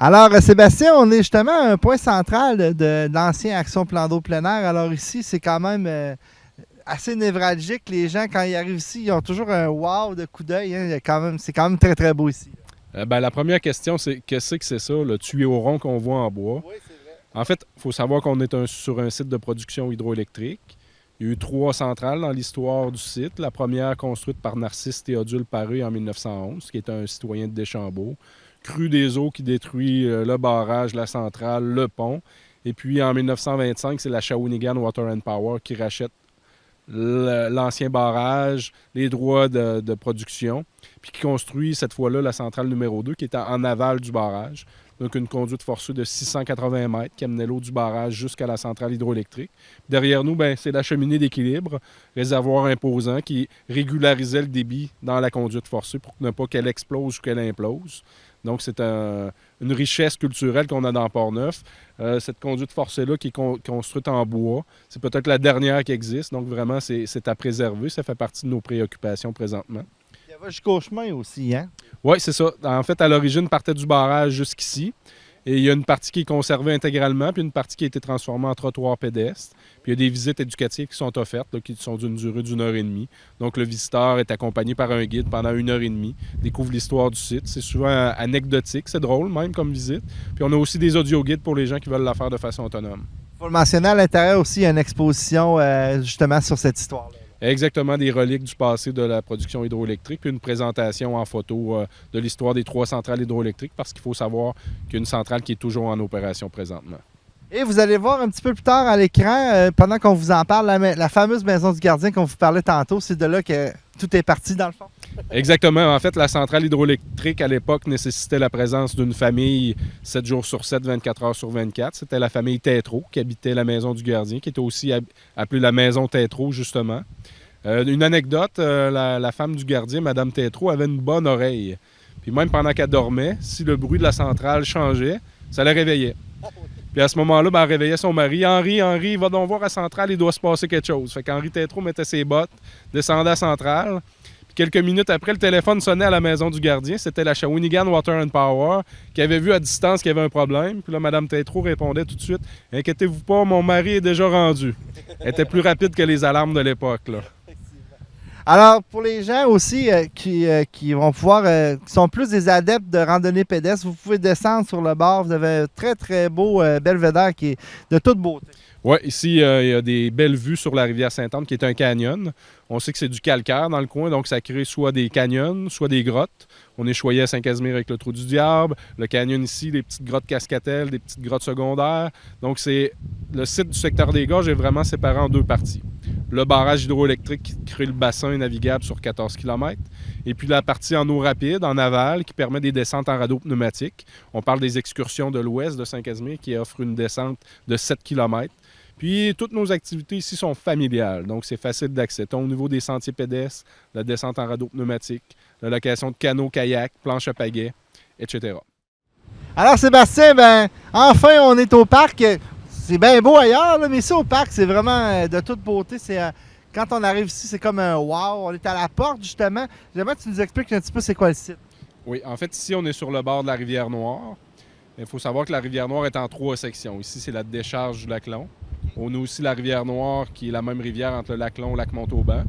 Alors, Sébastien, on est justement à un point central de l'ancien Action Plan d'eau plein air. Alors ici, c'est quand même assez névralgique. Les gens, quand ils arrivent ici, ils ont toujours un wow de coup d'œil. Hein. C'est quand même très, très beau ici. La première question, c'est qu'est-ce que c'est ça, le tuyau rond qu'on voit en bois? Oui, c'est vrai. En fait, il faut savoir qu'on est sur un site de production hydroélectrique. Il y a eu 3 centrales dans l'histoire du site. La première construite par Narcisse Théodule Paré en 1911, qui est un citoyen de Deschambault. Crue des eaux qui détruit le barrage, la centrale, le pont. Et puis en 1925, c'est la Shawinigan Water and Power qui rachète l'ancien barrage, les droits de production, puis qui construit cette fois-là la centrale numéro 2 qui est en aval du barrage. Donc une conduite forcée de 680 mètres qui amenait l'eau du barrage jusqu'à la centrale hydroélectrique. Derrière nous, c'est la cheminée d'équilibre, réservoir imposant qui régularisait le débit dans la conduite forcée pour ne pas qu'elle explose ou qu'elle implose. Donc, c'est une richesse culturelle qu'on a dans Port-Neuf. Cette conduite forcée-là qui est construite en bois, c'est peut-être la dernière qui existe. Donc, vraiment, c'est à préserver. Ça fait partie de nos préoccupations présentement. Il y va jusqu'au chemin aussi, hein? Oui, c'est ça. En fait, à l'origine, partait du barrage jusqu'ici. Et il y a une partie qui est conservée intégralement, puis une partie qui a été transformée en trottoir pédestre. Puis il y a des visites éducatives qui sont offertes, là, qui sont d'une durée d'1 heure et demie. Donc le visiteur est accompagné par un guide pendant 1 heure et demie, découvre l'histoire du site. C'est souvent anecdotique, c'est drôle même comme visite. Puis on a aussi des audio-guides pour les gens qui veulent la faire de façon autonome. Il faut le mentionner, à l'intérieur aussi, il y a une exposition justement sur cette histoire-là. Exactement, des reliques du passé de la production hydroélectrique, puis une présentation en photo de l'histoire des 3 centrales hydroélectriques, parce qu'il faut savoir qu'il y a une centrale qui est toujours en opération présentement. Et vous allez voir un petit peu plus tard à l'écran, pendant qu'on vous en parle, la fameuse maison du gardien qu'on vous parlait tantôt, c'est de là que tout est parti dans le fond. Exactement. En fait, la centrale hydroélectrique, à l'époque, nécessitait la présence d'une famille 7 jours sur 7, 24 heures sur 24. C'était la famille Tétrault qui habitait la maison du gardien, qui était aussi appelée la maison Tétrault, justement. Une anecdote, la femme du gardien, Mme Tétrault, avait une bonne oreille. Puis même pendant qu'elle dormait, si le bruit de la centrale changeait, ça la réveillait. Puis à ce moment-là, elle réveillait son mari. « Henri, va donc voir à la centrale, il doit se passer quelque chose. » Fait qu'Henri Tétrault mettait ses bottes, descendait à la centrale. Puis quelques minutes après, le téléphone sonnait à la maison du gardien. C'était la Shawinigan Water and Power qui avait vu à distance qu'il y avait un problème. Puis là, Mme Tétrault répondait tout de suite « Inquiétez-vous pas, mon mari est déjà rendu. » Elle était plus rapide que les alarmes de l'époque, là. Alors, pour les gens aussi qui vont pouvoir, qui sont plus des adeptes de randonnée pédestre, vous pouvez descendre sur le bord. Vous avez un très, très beau belvédère qui est de toute beauté. Oui, ici, il y a des belles vues sur la rivière Sainte-Anne, qui est un canyon. On sait que c'est du calcaire dans le coin, donc ça crée soit des canyons, soit des grottes. On est choyé à Saint-Casimir avec le Trou du Diable, le canyon ici, les petites grottes Cascatelles, des petites grottes secondaires. Donc, le site du secteur des Gorges est vraiment séparé en 2 parties. Le barrage hydroélectrique qui crée le bassin navigable sur 14 km. Et puis la partie en eau rapide, en aval, qui permet des descentes en radeau pneumatique. On parle des excursions de l'ouest de Saint-Casimir qui offre une descente de 7 km. Puis toutes nos activités ici sont familiales, donc c'est facile d'accès. Au niveau des sentiers pédestres, la descente en radeau pneumatique, la location de canots, kayaks, planches à pagaie, etc. Alors Sébastien, enfin on est au parc. C'est bien beau ailleurs, là, mais ici au parc, c'est vraiment de toute beauté. Quand on arrive ici, c'est comme un wow. On est à la porte, justement. J'aimerais que tu nous expliques un petit peu c'est quoi le site. Oui, en fait, ici, on est sur le bord de la rivière Noire. Il faut savoir que la rivière Noire est en 3 sections. Ici, c'est la décharge du lac Long. On a aussi la rivière Noire, qui est la même rivière entre le lac Long et le lac Montauban.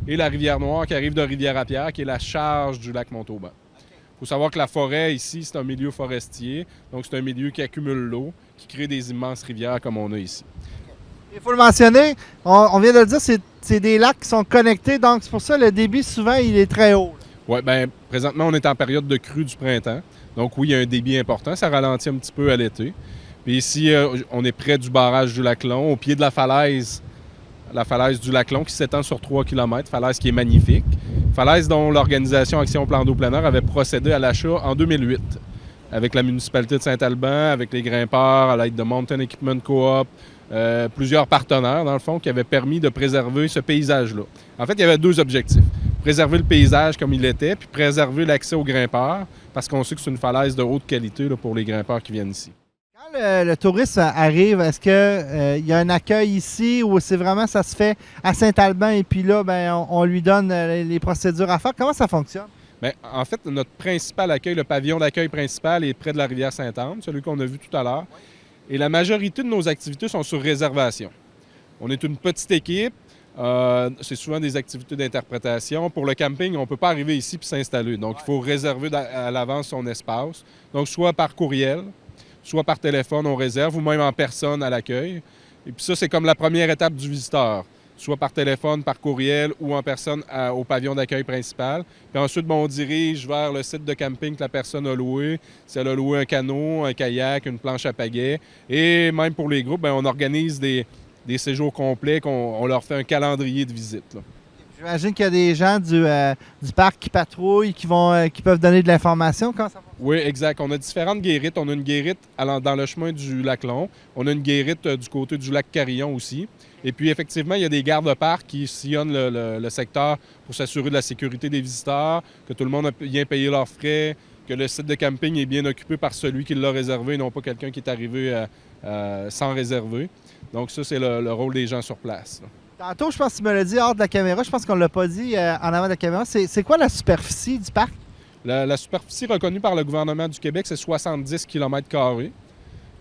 Et la rivière Noire qui arrive de Rivière-à-Pierre, qui est la charge du lac Montauban. Il faut savoir que la forêt, ici, c'est un milieu forestier. Donc, c'est un milieu qui accumule l'eau, qui crée des immenses rivières comme on a ici. Il faut le mentionner, on vient de le dire, c'est des lacs qui sont connectés. Donc, c'est pour ça le débit, souvent, il est très haut. Oui, bien, présentement, on est en période de crue du printemps. Donc, oui, il y a un débit important. Ça ralentit un petit peu à l'été. Puis ici, on est près du barrage du lac Long, au pied de la falaise du lac Long qui s'étend sur 3 km, falaise qui est magnifique. Falaise dont l'organisation Action Plan d'eau plein air avait procédé à l'achat en 2008 avec la municipalité de Saint-Alban, avec les grimpeurs, à l'aide de Mountain Equipment Co-op, plusieurs partenaires, dans le fond, qui avaient permis de préserver ce paysage-là. En fait, il y avait 2 objectifs. Préserver le paysage comme il était, puis préserver l'accès aux grimpeurs, parce qu'on sait que c'est une falaise de haute qualité là, pour les grimpeurs qui viennent ici. Quand le touriste arrive, est-ce qu'il y a un accueil ici ou c'est vraiment ça se fait à Saint-Alban et puis là, on lui donne les procédures à faire? Comment ça fonctionne? Bien, en fait, notre principal accueil, le pavillon d'accueil principal est près de la rivière Sainte-Anne, celui qu'on a vu tout à l'heure. Et la majorité de nos activités sont sur réservation. On est une petite équipe. C'est souvent des activités d'interprétation. Pour le camping, on ne peut pas arriver ici et s'installer. Donc, il faut réserver à l'avance son espace. Donc, soit par courriel, soit par téléphone, on réserve, ou même en personne à l'accueil. Et puis ça, c'est comme la première étape du visiteur. Soit par téléphone, par courriel ou en personne au pavillon d'accueil principal. Puis ensuite, on dirige vers le site de camping que la personne a loué. Si elle a loué un canot, un kayak, une planche à pagaie. Et même pour les groupes, on organise des séjours complets, on leur fait un calendrier de visite, là. J'imagine qu'il y a des gens du parc qui patrouillent, qui peuvent donner de l'information. Comment ça va? Oui, exact. On a différentes guérites. On a une guérite dans le chemin du lac Long. On a une guérite du côté du lac Carillon aussi. Et puis, effectivement, il y a des gardes-parcs qui sillonnent le secteur pour s'assurer de la sécurité des visiteurs, que tout le monde a bien payé leurs frais, que le site de camping est bien occupé par celui qui l'a réservé, non pas quelqu'un qui est arrivé sans réserver. Donc ça, c'est le rôle des gens sur place, là. Tantôt, je pense que tu me l'as dit hors de la caméra. Je pense qu'on ne l'a pas dit en avant de la caméra. C'est quoi la superficie du parc? La superficie reconnue par le gouvernement du Québec, c'est 70 km².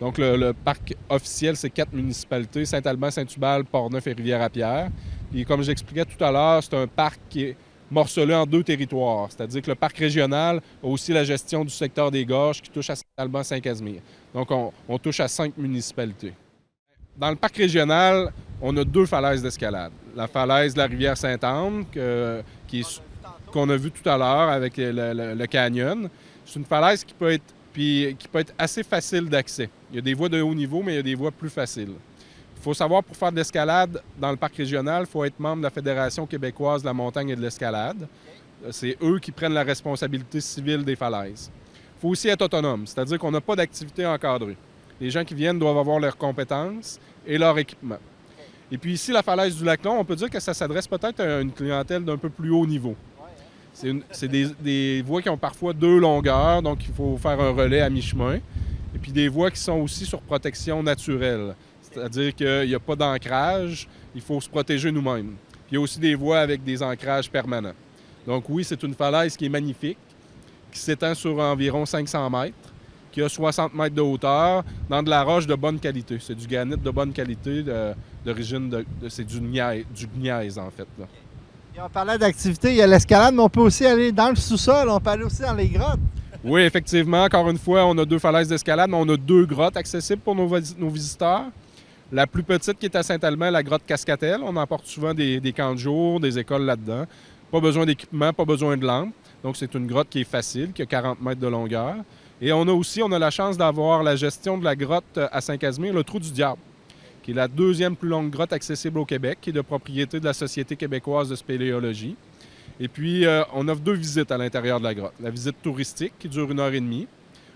Donc, le parc officiel, c'est 4 municipalités: Saint-Alban, Saint-Hubal, Portneuf et Rivière-à-Pierre. Puis, comme j'expliquais tout à l'heure, c'est un parc qui est morcelé en 2 territoires. C'est-à-dire que le parc régional a aussi la gestion du secteur des gorges qui touche à Saint-Alban, Saint-Casimir. Donc, on touche à 5 municipalités. Dans le parc régional, on a 2 falaises d'escalade. La falaise de la rivière Sainte-Anne, qu'on a vue tout à l'heure avec le canyon. C'est une falaise qui peut être assez facile d'accès. Il y a des voies de haut niveau, mais il y a des voies plus faciles. Il faut savoir, pour faire de l'escalade dans le parc régional, il faut être membre de la Fédération québécoise de la montagne et de l'escalade. C'est eux qui prennent la responsabilité civile des falaises. Il faut aussi être autonome, c'est-à-dire qu'on n'a pas d'activité encadrée. Les gens qui viennent doivent avoir leurs compétences et leur équipement. Et puis ici, la falaise du lac Long, on peut dire que ça s'adresse peut-être à une clientèle d'un peu plus haut niveau. C'est des voies qui ont parfois 2 longueurs, donc il faut faire un relais à mi-chemin. Et puis des voies qui sont aussi sur protection naturelle, c'est-à-dire qu'il n'y a pas d'ancrage, il faut se protéger nous-mêmes. Puis il y a aussi des voies avec des ancrages permanents. Donc oui, c'est une falaise qui est magnifique, qui s'étend sur environ 500 mètres, qui a 60 mètres de hauteur, dans de la roche de bonne qualité. C'est du granit de bonne qualité, d'origine c'est du gneiss, en fait, là. Et on parlait d'activité, il y a l'escalade, mais on peut aussi aller dans le sous-sol, on peut aller aussi dans les grottes. Oui, effectivement. Encore une fois, on a 2 falaises d'escalade, mais on a 2 grottes accessibles pour nos visiteurs. La plus petite qui est à Saint-Alban, la grotte Cascatel. On emporte souvent des camps de jour, des écoles là-dedans. Pas besoin d'équipement, pas besoin de lampes. Donc, c'est une grotte qui est facile, qui a 40 mètres de longueur. Et on a la chance d'avoir la gestion de la grotte à Saint-Casimir, le Trou du Diable, qui est la 2e plus longue grotte accessible au Québec, qui est de propriété de la Société québécoise de spéléologie. Et puis, on offre 2 visites à l'intérieur de la grotte. La visite touristique, qui dure 1h30.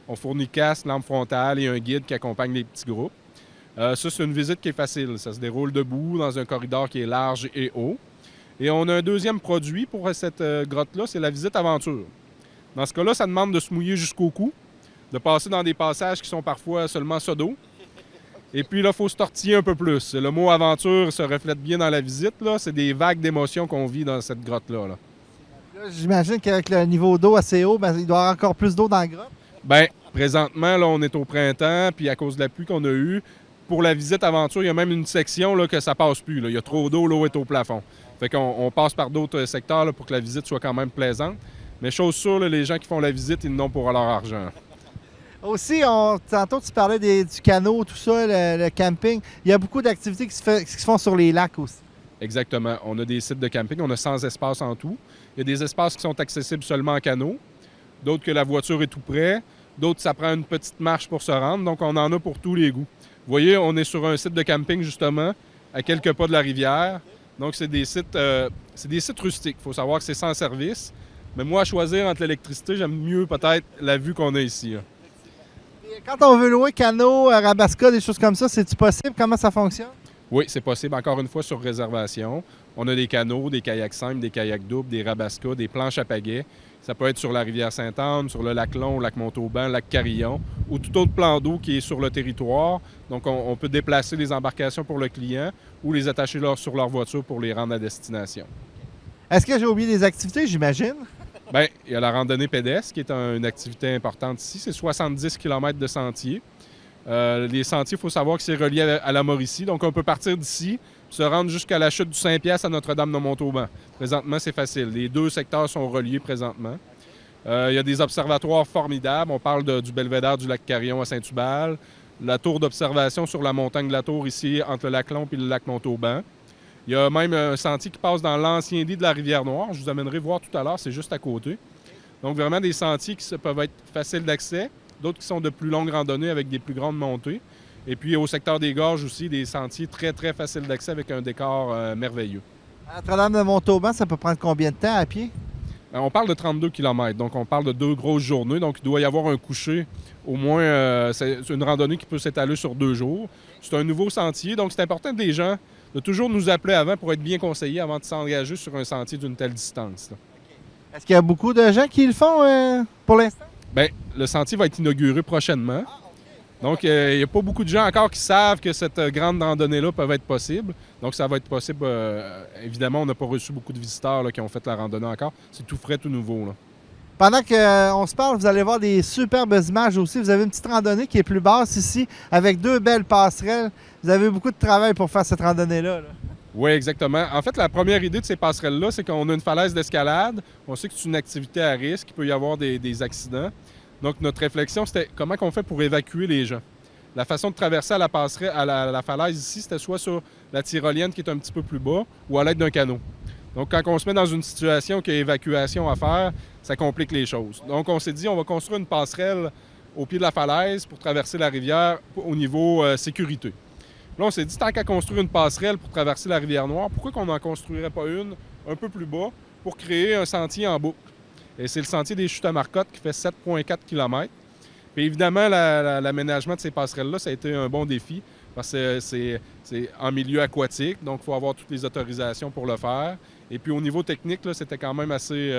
On fournit casque, lampe frontale et un guide qui accompagne les petits groupes. Ça, c'est une visite qui est facile. Ça se déroule debout dans un corridor qui est large et haut. Et on a un 2e produit pour cette grotte-là, c'est la visite aventure. Dans ce cas-là, ça demande de se mouiller jusqu'au cou, de passer dans des passages qui sont parfois seulement ça d'eau. Et puis là, il faut se tortiller un peu plus. Le mot aventure se reflète bien dans la visite, là. C'est des vagues d'émotions qu'on vit dans cette grotte-là, là. J'imagine qu'avec le niveau d'eau assez haut, il doit y avoir encore plus d'eau dans la grotte. Bien, présentement, là, on est au printemps, puis à cause de la pluie qu'on a eue, pour la visite aventure, il y a même une section là, que ça passe plus, là. Il y a trop d'eau, l'eau est au plafond. Fait qu'on passe par d'autres secteurs là, pour que la visite soit quand même plaisante. Mais chose sûre, là, les gens qui font la visite, ils n'ont pour leur argent. Aussi, tantôt tu parlais du canot, tout ça, le camping. Il y a beaucoup d'activités qui se font sur les lacs aussi. Exactement. On a des sites de camping, on a 100 espaces en tout. Il y a des espaces qui sont accessibles seulement en canot, d'autres que la voiture est tout près, d'autres ça prend une petite marche pour se rendre, donc on en a pour tous les goûts. Vous voyez, on est sur un site de camping justement, à quelques pas de la rivière. Donc c'est des sites rustiques. Il faut savoir que c'est sans service. Mais moi, à choisir entre l'électricité, j'aime mieux peut-être la vue qu'on a ici, là. Et quand on veut louer canot, rabasca, des choses comme ça, c'est-tu possible? Comment ça fonctionne? Oui, c'est possible, encore une fois, sur réservation. On a des canots, des kayaks simples, des kayaks doubles, des rabascas, des planches à pagaie. Ça peut être sur la rivière Sainte-Anne, sur le lac Long, lac Montauban, lac Carillon, ou tout autre plan d'eau qui est sur le territoire. Donc, on peut déplacer les embarcations pour le client ou les attacher sur leur voiture pour les rendre à destination. Est-ce que j'ai oublié des activités, j'imagine? Bien, il y a la randonnée pédestre qui est une activité importante ici. C'est 70 km de sentiers. Les sentiers, il faut savoir que c'est relié à la Mauricie. Donc, on peut partir d'ici, se rendre jusqu'à la chute du Saint-Piastre à Notre-Dame-de-Montauban. Présentement, c'est facile. Les deux secteurs sont reliés présentement. Il y a des observatoires formidables. On parle du belvédère du lac Carillon à Saint-Tubal, la tour d'observation sur la montagne de la Tour ici, entre le lac Lompe et le lac Montauban. Il y a même un sentier qui passe dans l'ancien lit de la Rivière-Noire. Je vous amènerai voir tout à l'heure, c'est juste à côté. Donc, vraiment des sentiers qui peuvent être faciles d'accès, d'autres qui sont de plus longues randonnées avec des plus grandes montées. Et puis, au secteur des Gorges aussi, des sentiers très, très faciles d'accès avec un décor merveilleux. À Notre-Dame-de-Montauban, ça peut prendre combien de temps à pied? On parle de 32 km, donc on parle de 2 grosses journées. Donc, il doit y avoir un coucher, au moins, c'est une randonnée qui peut s'étaler sur 2 jours. C'est un nouveau sentier, donc c'est important que les gens de toujours nous appeler avant pour être bien conseillés avant de s'engager sur un sentier d'une telle distance. Est-ce qu'il y a beaucoup de gens qui le font pour l'instant? Bien, le sentier va être inauguré prochainement. Donc, il n'y a pas beaucoup de gens encore qui savent que cette grande randonnée-là peut être possible. Donc, ça va être possible. Évidemment, on n'a pas reçu beaucoup de visiteurs là, qui ont fait la randonnée encore. C'est tout frais, tout nouveau. Là. Pendant qu'on se parle, vous allez voir des superbes images aussi. Vous avez une petite randonnée qui est plus basse ici, avec 2 belles passerelles. Vous avez eu beaucoup de travail pour faire cette randonnée-là. Oui, exactement. En fait, la première idée de ces passerelles-là, c'est qu'on a une falaise d'escalade. On sait que c'est une activité à risque. Il peut y avoir des accidents. Donc, notre réflexion, c'était comment on fait pour évacuer les gens. La façon de traverser à la passerelle, à la falaise ici, c'était soit sur la tyrolienne qui est un petit peu plus bas ou à l'aide d'un canot. Donc, quand on se met dans une situation qu'il y a évacuation à faire, ça complique les choses. Donc, on s'est dit, on va construire une passerelle au pied de la falaise pour traverser la rivière au niveau sécurité. Là, on s'est dit, tant qu'à construire une passerelle pour traverser la Rivière-Noire, pourquoi qu'on n'en construirait pas une un peu plus bas pour créer un sentier en boucle? Et c'est le sentier des Chutes à Marcotte qui fait 7,4 km. Puis évidemment, l'aménagement de ces passerelles-là, ça a été un bon défi parce que c'est en milieu aquatique, donc il faut avoir toutes les autorisations pour le faire. Et puis au niveau technique, c'était quand même assez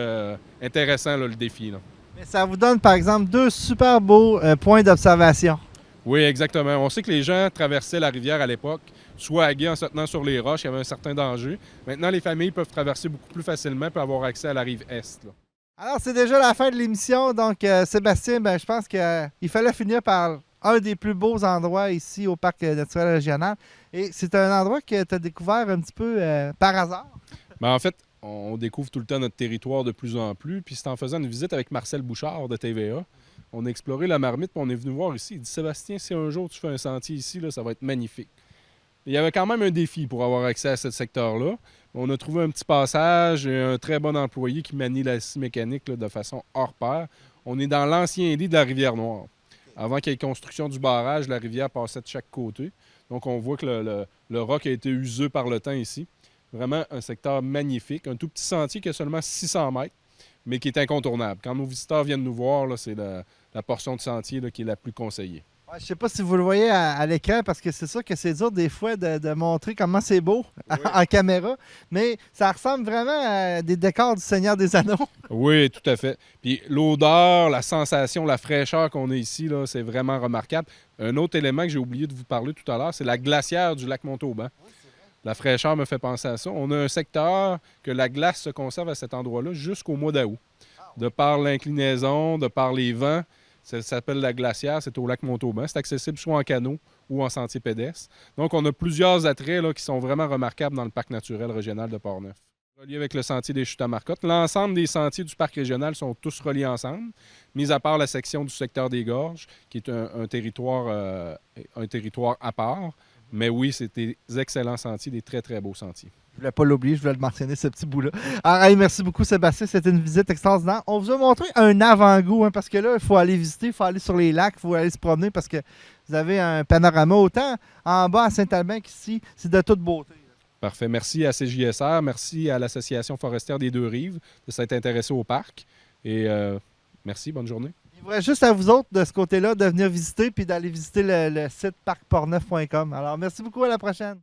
intéressant là, le défi. Là. Mais ça vous donne, par exemple, 2 super beaux points d'observation. Oui, exactement. On sait que les gens traversaient la rivière à l'époque, soit à gué en se tenant sur les roches, il y avait un certain danger. Maintenant, les familles peuvent traverser beaucoup plus facilement et avoir accès à la rive est. Là. Alors, c'est déjà la fin de l'émission. Donc, Sébastien, je pense qu'il fallait finir par un des plus beaux endroits ici au Parc naturel régional. Et c'est un endroit que tu as découvert un petit peu par hasard. En fait, on découvre tout le temps notre territoire de plus en plus. Puis c'est en faisant une visite avec Marcel Bouchard de TVA. On a exploré la Marmite, puis on est venu voir ici. Il dit, Sébastien, si un jour tu fais un sentier ici, là, ça va être magnifique. Il y avait quand même un défi pour avoir accès à ce secteur-là. On a trouvé un petit passage et un très bon employé qui manie la scie mécanique là, de façon hors pair. On est dans l'ancien lit de la Rivière-Noire. Avant qu'il y ait construction du barrage, la rivière passait de chaque côté. Donc, on voit que le roc a été usé par le temps ici. Vraiment un secteur magnifique. Un tout petit sentier qui a seulement 600 mètres, mais qui est incontournable. Quand nos visiteurs viennent nous voir, là, c'est la portion de sentier là, qui est la plus conseillée. Ouais, je ne sais pas si vous le voyez à l'écran, parce que c'est sûr que c'est dur des fois de montrer comment c'est beau en caméra, mais ça ressemble vraiment à des décors du Seigneur des Anneaux. Oui, tout à fait. Puis l'odeur, la sensation, la fraîcheur qu'on a ici, là, c'est vraiment remarquable. Un autre élément que j'ai oublié de vous parler tout à l'heure, c'est la glacière du lac Montauban. Oui, la fraîcheur me fait penser à ça. On a un secteur que la glace se conserve à cet endroit-là jusqu'au mois d'août. De par l'inclinaison, de par les vents. Ça s'appelle la glacière, c'est au lac Montauban. C'est accessible soit en canot ou en sentier pédestre. Donc, on a plusieurs attraits là, qui sont vraiment remarquables dans le parc naturel régional de Portneuf. Relié avec le sentier des Chutes à Marcotte. L'ensemble des sentiers du parc régional sont tous reliés ensemble, mis à part la section du secteur des Gorges, qui est un territoire à part. Mais oui, c'est des excellents sentiers, des très, très beaux sentiers. Je ne voulais pas l'oublier, je voulais le mentionner, ce petit bout-là. Alors, hey, merci beaucoup, Sébastien. C'était une visite extraordinaire. On vous a montré un avant-goût, parce que là, il faut aller visiter, il faut aller sur les lacs, il faut aller se promener, parce que vous avez un panorama autant en bas à Saint-Albin qu'ici. C'est de toute beauté. Parfait. Merci à CJSR, merci à l'Association forestière des Deux-Rives de s'être intéressé au parc. Et merci, bonne journée. Il faudrait juste à vous autres, de ce côté-là, de venir visiter puis d'aller visiter le site parcportneuf.com. Alors, merci beaucoup, à la prochaine.